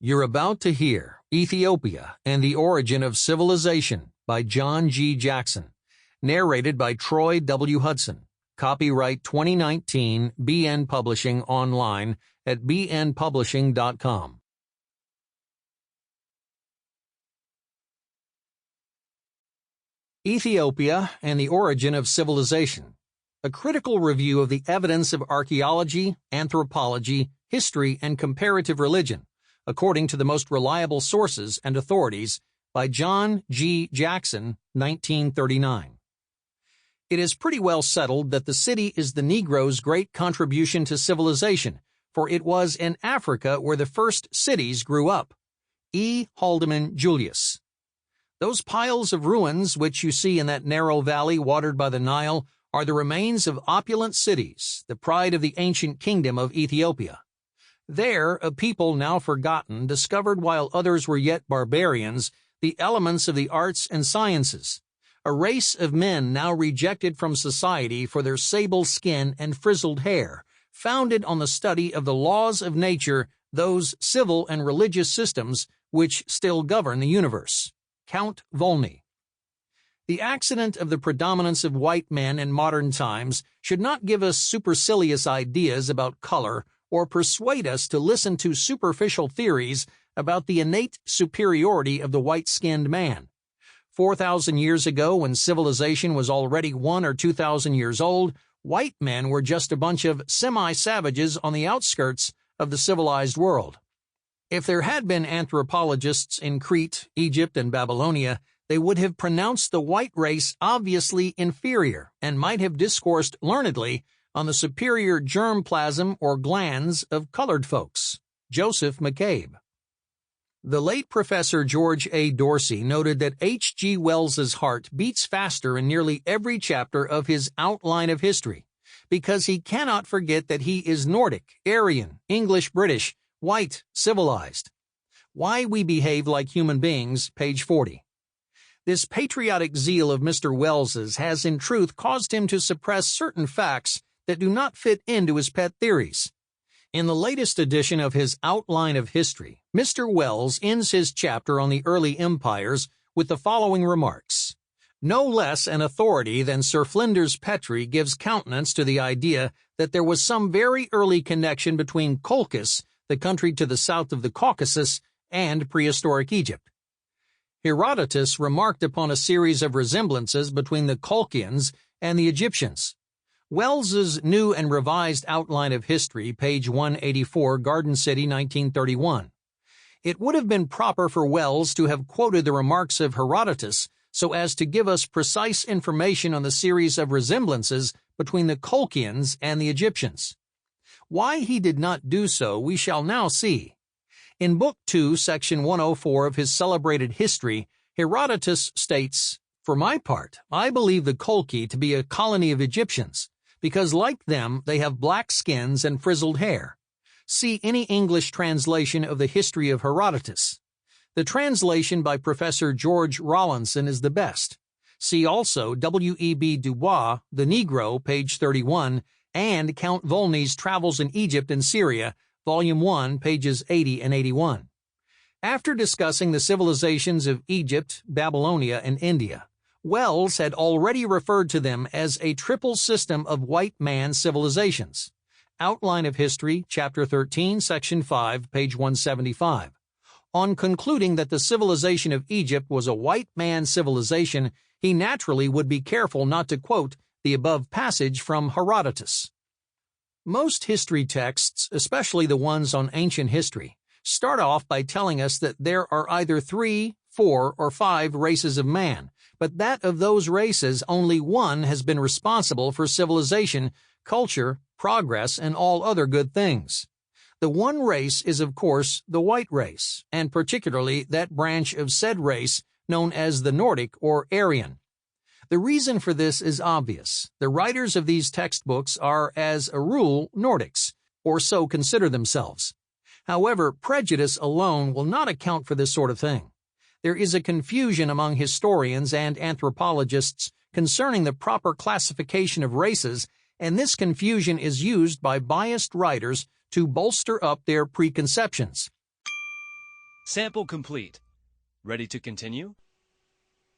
You're about to hear Ethiopia and the Origin of Civilization by John G. Jackson, narrated by Troy W. Hudson. Copyright 2019, BN Publishing, online at bnpublishing.com. Ethiopia and the Origin of Civilization. A critical review of the evidence of archaeology, anthropology, history, and comparative religion, according to the most reliable sources and authorities, by John G. Jackson, 1939. It is pretty well settled that the city is the Negro's great contribution to civilization, for it was in Africa where the first cities grew up. E. Haldeman Julius. Those piles of ruins which you see in that narrow valley watered by the Nile are the remains of opulent cities, the pride of the ancient kingdom of Ethiopia. There, a people now forgotten discovered while others were yet barbarians the elements of the arts and sciences, a race of men now rejected from society for their sable skin and frizzled hair, founded on the study of the laws of nature, those civil and religious systems which still govern the universe. Count Volney. The accident of the predominance of white men in modern times should not give us supercilious ideas about color or persuade us to listen to superficial theories about the innate superiority of the white-skinned man. 4,000 years ago, when civilization was already 1,000 or 2,000 years old, white men were just a bunch of semi-savages on the outskirts of the civilized world. If there had been anthropologists in Crete, Egypt, and Babylonia, they would have pronounced the white race obviously inferior and might have discoursed learnedly on the superior germplasm or glands of colored folks. Joseph McCabe. The late Professor George A. Dorsey noted that H.G. Wells's heart beats faster in nearly every chapter of his Outline of History, because he cannot forget that he is Nordic, Aryan, English-British, white, civilized. Why We Behave Like Human Beings, page 40. This patriotic zeal of Mr. Wells's has in truth caused him to suppress certain facts that do not fit into his pet theories. In the latest edition of his Outline of History, Mr. Wells ends his chapter on the early empires with the following remarks. No less an authority than Sir Flinders Petrie gives countenance to the idea that there was some very early connection between Colchis, the country to the south of the Caucasus, and prehistoric Egypt. Herodotus remarked upon a series of resemblances between the Colchians and the Egyptians. Wells's New and Revised Outline of History, page 184, Garden City, 1931. It would have been proper for Wells to have quoted the remarks of Herodotus so as to give us precise information on the series of resemblances between the Colchians and the Egyptians. Why he did not do so we shall now see. In Book 2, Section 104 of his celebrated History, Herodotus states, "For my part, I believe the Colchi to be a colony of Egyptians, because like them they have black skins and frizzled hair." See any English translation of the History of Herodotus. The translation by Professor George Rawlinson is the best. See also W.E.B. Du Bois, The Negro, page 31, and Count Volney's Travels in Egypt and Syria, Volume 1, pages 80 and 81. After discussing the civilizations of Egypt, Babylonia, and India, Wells had already referred to them as a triple system of white man civilizations. Outline of History, Chapter 13, Section 5, page 175. On concluding that the civilization of Egypt was a white man civilization, he naturally would be careful not to quote the above passage from Herodotus. Most history texts, especially the ones on ancient history, start off by telling us that there are either 3, 4, or 5 races of man, but that of those races only one has been responsible for civilization, culture, progress, and all other good things. The one race is, of course, the white race, and particularly that branch of said race known as the Nordic or Aryan. The reason for this is obvious. The writers of these textbooks are, as a rule, Nordics, or so consider themselves. However, prejudice alone will not account for this sort of thing. There is a confusion among historians and anthropologists concerning the proper classification of races, and this confusion is used by biased writers to bolster up their preconceptions. Sample complete. Ready to continue?